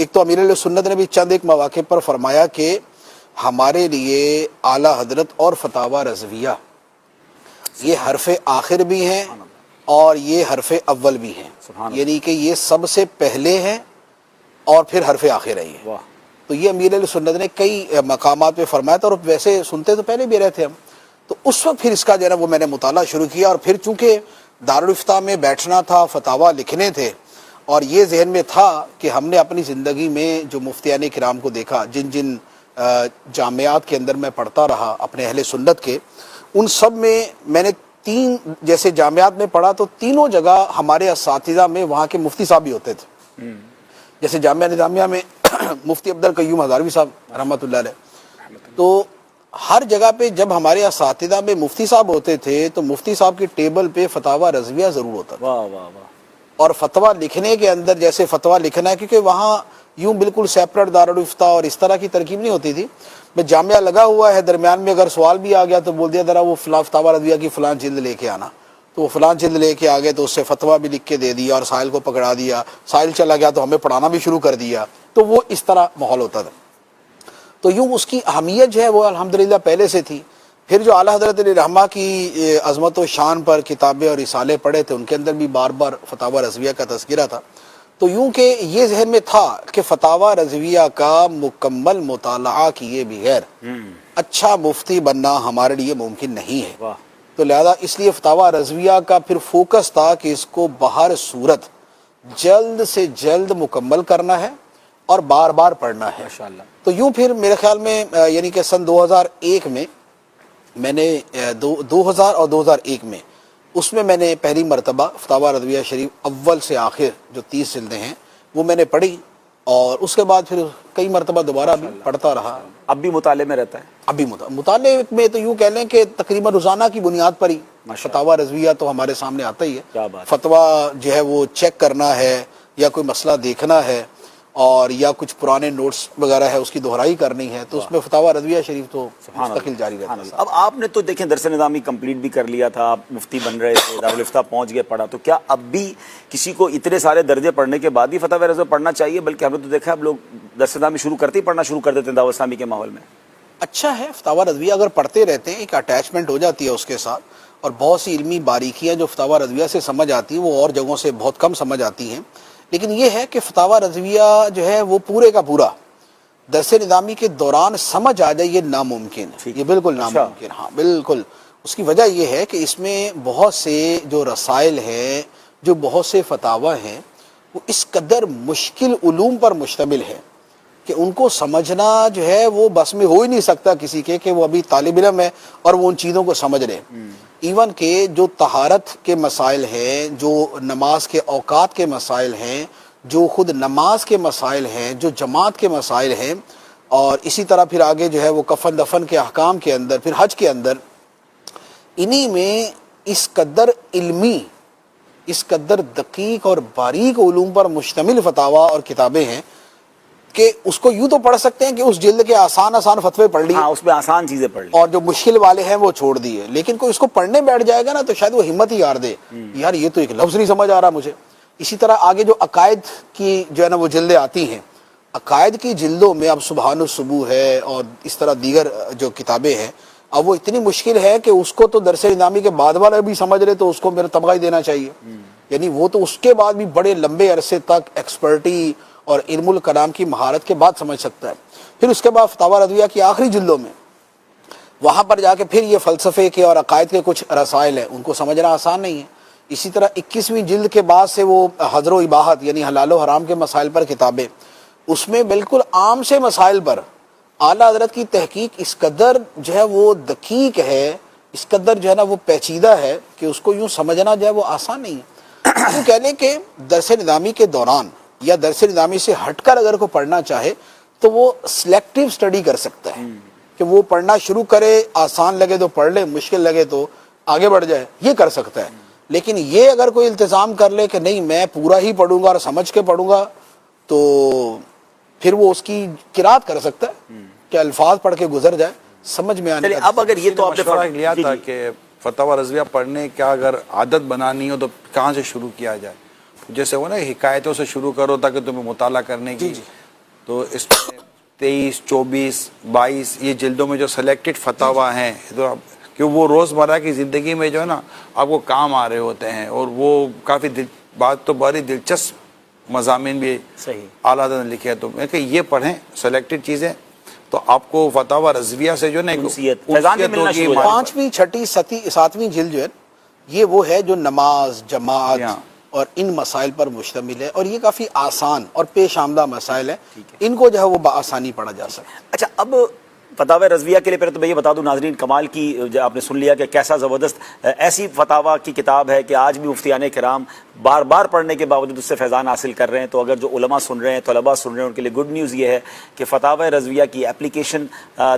ایک تو امیر علیہ سنت نے بھی چند ایک مواقع پر فرمایا کہ ہمارے لیے اعلیٰ حضرت اور فتاوی رضویہ یہ حرف آخر بھی ہیں اور یہ حرف اول بھی ہیں، یعنی کہ یہ سب سے پہلے ہیں اور پھر حرف آخر ہے یہ. تو یہ امیر علیہ سنت نے کئی مقامات پہ فرمایا تھا، اور ویسے سنتے تو پہلے بھی رہے تھے ہم. تو اس وقت پھر اس کا جو ہے نا وہ میں نے مطالعہ شروع کیا، اور پھر چونکہ دارالافتاء میں بیٹھنا تھا، فتاوی لکھنے تھے، اور یہ ذہن میں تھا کہ ہم نے اپنی زندگی میں جو مفتیان کرام کو دیکھا، جن جن جامعات کے اندر میں پڑھتا رہا اپنے اہل سنت کے، ان سب میں نے 3 جیسے جامعات میں پڑھا تو تینوں جگہ ہمارے اساتذہ میں وہاں کے مفتی صاحب بھی ہوتے تھے. جیسے جامعہ نظامیہ میں مفتی عبد القیوم ہزاروی صاحب رحمۃ اللہ علیہ. تو ہر جگہ پہ جب ہمارے اساتذہ میں مفتی صاحب ہوتے تھے تو مفتی صاحب کی ٹیبل پہ فتاوی رضویہ ضرور ہوتا تھا. اور فتویٰ لکھنے کے اندر جیسے فتویٰ لکھنا ہے، کیونکہ وہاں یوں بالکل سیپریٹ دارالافتاء اور اس طرح کی ترکیب نہیں ہوتی تھی. میں جامعہ لگا ہوا ہے، درمیان میں اگر سوال بھی آ گیا تو بول دیا ذرا وہ فلاں فتاوی رضویہ کی فلاں جلد لے کے آنا، تو وہ فلاں جلد لے کے آ گئے تو اس سے فتویٰ بھی لکھ کے دے دیا اور سائل کو پکڑا دیا. سائل چلا گیا تو ہمیں پڑھانا بھی شروع کر دیا. تو وہ اس طرح ماحول ہوتا تھا. تو یوں اس کی اہمیت جو ہے وہ الحمدللہ پہلے سے تھی. پھر جو اعلیٰ حضرت علیہ رحمہ کی عظمت و شان پر کتابیں اور رسالے پڑھے تھے، ان کے اندر بھی بار بار فتاوی رضویہ کا تذکرہ تھا. تو یوں کہ یہ ذہن میں تھا کہ فتاوی رضویہ کا مکمل مطالعہ کیے بغیر اچھا مفتی بننا ہمارے لیے ممکن نہیں ہے. تو لہذا اس لیے فتاوی رضویہ کا پھر فوکس تھا کہ اس کو بہر صورت جلد سے جلد مکمل کرنا ہے اور بار بار پڑھنا ہے. تو یوں پھر میرے خیال میں یعنی کہ سن 2001 میں نے 2000 اور 2001 میں اس میں نے پہلی مرتبہ فتاوی رضویہ شریف اول سے آخر جو 30 جلدیں ہیں وہ میں نے پڑھی، اور اس کے بعد پھر کئی مرتبہ دوبارہ بھی پڑھتا رہا. اب بھی مطالعے میں رہتا ہے؟ اب بھی مطالعے میں تو یوں کہہ لیں کہ تقریباً روزانہ کی بنیاد پر ہی فتاوی رضویہ تو ہمارے سامنے آتا ہی ہے. فتویٰ جو ہے وہ چیک کرنا ہے یا کوئی مسئلہ دیکھنا ہے اور یا کچھ پرانے نوٹس وغیرہ ہے اس کی دہرائی کرنی ہے، تو اس میں فتاوی رضویہ شریف تو مستقل جاری رہتا ہے. اب آپ نے تو دیکھیں درس نظامی کمپلیٹ بھی کر لیا تھا، آپ مفتی بن رہے تھے، دارالافتاء پہنچ گئے، پڑھا. تو کیا اب بھی کسی کو اتنے سارے درجے پڑھنے کے بعد ہی فتاوی رضویہ پڑھنا چاہیے؟ بلکہ ہم نے تو دیکھا اب لوگ درس نظامی شروع کرتے ہی پڑھنا شروع کر دیتے ہیں دعوت اسلامی کے ماحول میں. اچھا ہے فتاوی رضویہ اگر پڑھتے رہتے ہیں، ایک اٹیچمنٹ ہو جاتی ہے اس کے ساتھ، اور بہت سی علمی باریکیاں جو فتاوی رضویہ سے سمجھ آتی ہیں وہ اور جگہوں سے بہت کم سمجھ آتی ہیں. لیکن یہ ہے کہ فتاوی رضویہ جو ہے وہ پورے کا پورا درس نظامی کے دوران سمجھ آ جائے یہ ناممکن ہے، یہ بالکل ناممکن. ہاں بالکل. اس کی وجہ یہ ہے کہ اس میں بہت سے جو رسائل ہیں، جو بہت سے فتاوی ہیں، وہ اس قدر مشکل علوم پر مشتمل ہے کہ ان کو سمجھنا جو ہے وہ بس میں ہو ہی نہیں سکتا کسی کے کہ وہ ابھی طالب علم ہے اور وہ ان چیزوں کو سمجھ رہے. ایون کہ جو طہارت کے مسائل ہیں، جو نماز کے اوقات کے مسائل ہیں، جو خود نماز کے مسائل ہیں، جو جماعت کے مسائل ہیں، اور اسی طرح پھر آگے جو ہے وہ کفن دفن کے احکام کے اندر، پھر حج کے اندر، انہی میں اس قدر علمی، اس قدر دقیق اور باریک علوم پر مشتمل فتاوی اور کتابیں ہیں کہ اس کو یوں تو پڑھ سکتے ہیں کہ اس جلد کے آسان فتوے پڑھ لیے، اس میں آسان چیزیں پڑھ لی، اور جو مشکل والے ہیں وہ چھوڑ دیے. لیکن کوئی اس کو پڑھنے بیٹھ جائے گا نا تو شاید وہ ہمت ہی ہار دے، یار یہ تو ایک لفظ نہیں سمجھ آ رہا مجھے. اسی طرح آگے جو عقائد کی جو ہے نا وہ جلدیں آتی ہیں، عقائد کی جلدوں میں اب سبحان الصبح ہے اور اس طرح دیگر جو کتابیں ہیں، اب وہ اتنی مشکل ہے کہ اس کو تو درس نظامی کے بعد والا بھی سمجھ رہے تو اس کو میرا تمغہ ہی دینا چاہیے. یعنی وہ تو اس کے بعد بھی بڑے لمبے عرصے تک ایکسپرٹی اور علم الکلام کی مہارت کے بعد سمجھ سکتا ہے. پھر اس کے بعد فتاوی رضویہ کی آخری جلدوں میں وہاں پر جا کے پھر یہ فلسفے کے اور عقائد کے کچھ رسائل ہیں، ان کو سمجھنا آسان نہیں ہے. اسی طرح 21ویں جلد کے بعد سے وہ حظر و اباحت یعنی حلال و حرام کے مسائل پر کتابیں، اس میں بالکل عام سے مسائل پر اعلیٰ حضرت کی تحقیق اس قدر جو ہے وہ دقیق ہے، اس قدر جو ہے نا وہ پیچیدہ ہے کہ اس کو یوں سمجھنا جو ہے وہ آسان نہیں ہے. یوں کہہ لیں کہ درس نظامی کے دوران یا درس نظامی سے ہٹ کر اگر کوئی پڑھنا چاہے تو وہ سلیکٹیو سٹڈی کر سکتا ہے کہ وہ پڑھنا شروع کرے، آسان لگے تو پڑھ لے، مشکل لگے تو آگے بڑھ جائے، یہ کر سکتا ہے. لیکن یہ اگر کوئی التزام کر لے کہ نہیں میں پورا ہی پڑھوں گا اور سمجھ کے پڑھوں گا، تو پھر وہ اس کی قرات کر سکتا ہے کہ الفاظ پڑھ کے گزر جائے، سمجھ میں آنے. اب اگر یہ تو آپ نے مشورہ لیا تھا کہ فتاوی رضویہ پڑھنے کا اگر عادت بنانی ہو تو کہاں سے شروع کیا جائے؟ جیسے وہ نا حکایتوں سے شروع کرو تاکہ تمہیں مطالعہ کرنے کی تو اس میں 23, 24, 22 یہ جلدوں میں جو سلیکٹڈ فتاوا ہیں تو کہ وہ روزمرہ کی زندگی میں جو ہے نا آپ کو کام آ رہے ہوتے ہیں، اور وہ کافی بات تو بڑی دلچسپ مضامین بھی صحیح اعلیٰ حضرت نے لکھے ہیں، تو میں کہ یہ پڑھیں سلیکٹڈ چیزیں، تو آپ کو فتاوا رضویہ سے جو نا انسیت فیضان بھی ملنا شروع ہو جائے۔ 5ویں 6ٹی 7ویں جلد جو ہے یہ وہ ہے جو نماز، جماعت اور ان مسائل پر مشتمل ہے، اور یہ کافی آسان اور پیش آمدہ مسائل ہیں، ان کو جو ہے وہ بآسانی پڑھا جا سکتا ہے۔ اچھا، اب فتاوی رضویہ کے لیے پہلے تو میں یہ بتا دوں ناظرین، کمال کی آپ نے سن لیا کہ کیسا زبردست ایسی فتاوا کی کتاب ہے کہ آج بھی مفتیان کرام بار بار پڑھنے کے باوجود اس سے فیضان حاصل کر رہے ہیں۔ تو اگر جو علماء سن رہے ہیں، طلباء سن رہے ہیں، ان کے لیے گڈ نیوز یہ ہے کہ فتاوی رضویہ کی اپلیکیشن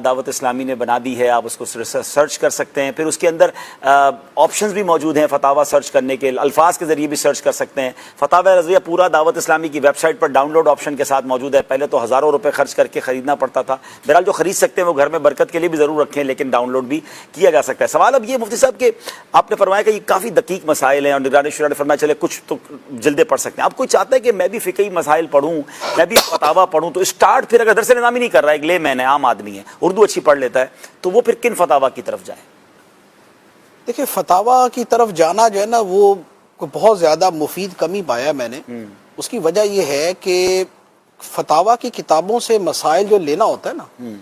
دعوت اسلامی نے بنا دی ہے، آپ اس کو سرچ کر سکتے ہیں، پھر اس کے اندر آپشنز بھی موجود ہیں فتاوا سرچ کرنے کے، الفاظ کے ذریعے بھی سرچ کر سکتے ہیں۔ فتاوی رضویہ پورا دعوت اسلامی کی ویب سائٹ پر ڈاؤن لوڈ آپشن کے ساتھ موجود ہے، پہلے تو ہزاروں روپے خرچ کر کے خریدنا پڑتا تھا، بہرحال جو خرید سکتے ہیں وہ گھر میں برکت کے لیے بھی ضرور رکھیں، لیکن ڈاؤن لوڈ بھی کیا جا سکتا ہے۔ سوال اب یہ مفتی صاحب کہ آپ نے فرمایا کہ یہ کافی دقیق مسائل ہیں، اور نگران شورا نے فرمایا چلے کچھ تو جلدیں پڑھ سکتے ہیں۔ اب کوئی چاہتا ہے کہ میں بھی فقہی مسائل پڑھوں، میں بھی فتاوا پڑھوں، تو اسٹارٹ پھر اگر درس نظامی نہیں کر رہا ہے، ایک لے مین ہے، عام آدمی ہے، اردو اچھی پڑھ لیتا ہے، تو وہ پھر کن فتاوا کی طرف جائے؟ دیکھیں، فتاوا کی طرف جانا جو ہے نا وہ بہت زیادہ مفید کمی پایا میں نے۔ اس کی وجہ یہ ہے کہ فتاوا کی کتابوں سے مسائل جو لینا ہوتا ہے نا،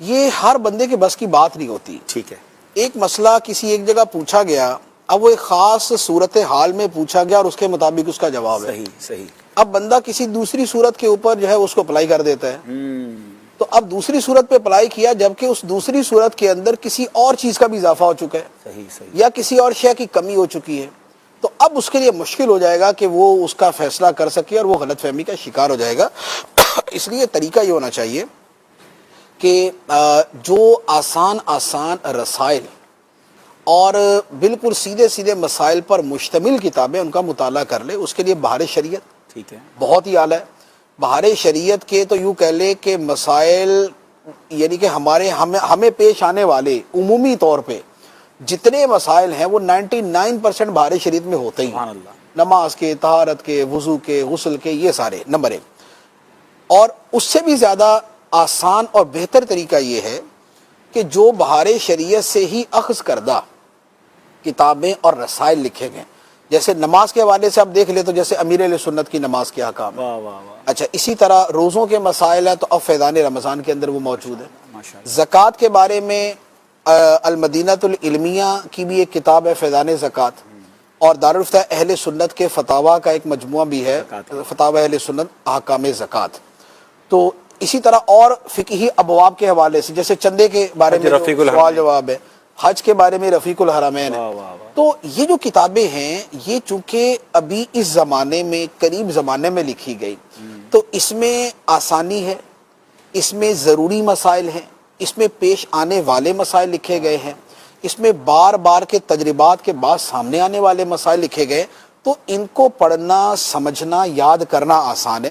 یہ ہر بندے کے بس کی بات نہیں ہوتی۔ ٹھیک ہے، ایک مسئلہ کسی ایک جگہ پوچھا گیا، اب وہ ایک خاص صورتحال میں پوچھا گیا اور اس کے مطابق اس کا جواب ہے۔ صحیح صحیح۔ اب بندہ کسی دوسری صورت کے اوپر جو ہے اس کو اپلائی کر دیتا ہے، تو اب دوسری صورت پہ اپلائی کیا، جبکہ اس دوسری صورت کے اندر کسی اور چیز کا بھی اضافہ ہو چکا ہے، صحیح صحیح۔ یا کسی اور شے کی کمی ہو چکی ہے، تو اب اس کے لیے مشکل ہو جائے گا کہ وہ اس کا فیصلہ کر سکے، اور وہ غلط فہمی کا شکار ہو جائے گا۔ اس لیے طریقہ یہ ہونا چاہیے کہ جو آسان رسائل اور بالکل سیدھے سیدھے مسائل پر مشتمل کتابیں ان کا مطالعہ کر لے۔ اس کے لیے بہار شریعت ٹھیک ہے، بہت ہی اعلیٰ ہے۔ بہار شریعت کے تو یوں کہہ لے کہ مسائل، یعنی کہ ہمیں پیش آنے والے عمومی طور پہ جتنے مسائل ہیں وہ 99% بہار شریعت میں ہوتے ہی سبحان ہیں، اللہ۔ نماز کے، طہارت کے، وضو کے، غسل کے، یہ سارے نمبر 1۔ اور اس سے بھی زیادہ آسان اور بہتر طریقہ یہ ہے کہ جو بہار شریعت سے ہی اخذ کردہ کتابیں اور رسائل لکھے گئے، جیسے نماز کے حوالے سے آپ دیکھ لیں تو جیسے امیر علیہ سنت کی نماز کے احکام ہیں۔ واہ واہ واہ، اچھا، اسی طرح روزوں کے مسائل ہیں تو اب فیضان رمضان کے اندر وہ موجود ہے۔ ماشاء اللہ۔ زکوٰۃ کے بارے میں المدینۃ العلمیہ کی بھی ایک کتاب ہے فیضان زکوٰۃ، اور دارالفتہ اہل سنت کے فتاوا کا ایک مجموعہ بھی ہے، فتاوا اہل سنت احکام زکوٰۃ۔ تو اسی طرح اور فقہی ابواب کے حوالے سے جیسے چندے کے بارے میں سوال جواب ہے، حج کے بارے میں رفیق الحرمین ہے۔ تو یہ جو کتابیں ہیں یہ چونکہ ابھی اس زمانے میں، قریب زمانے میں لکھی گئی، تو اس میں آسانی ہے، اس میں ضروری مسائل ہیں، اس میں پیش آنے والے مسائل لکھے گئے ہیں، اس میں بار بار کے تجربات کے بعد سامنے آنے والے مسائل لکھے گئے، تو ان کو پڑھنا، سمجھنا، یاد کرنا آسان ہے۔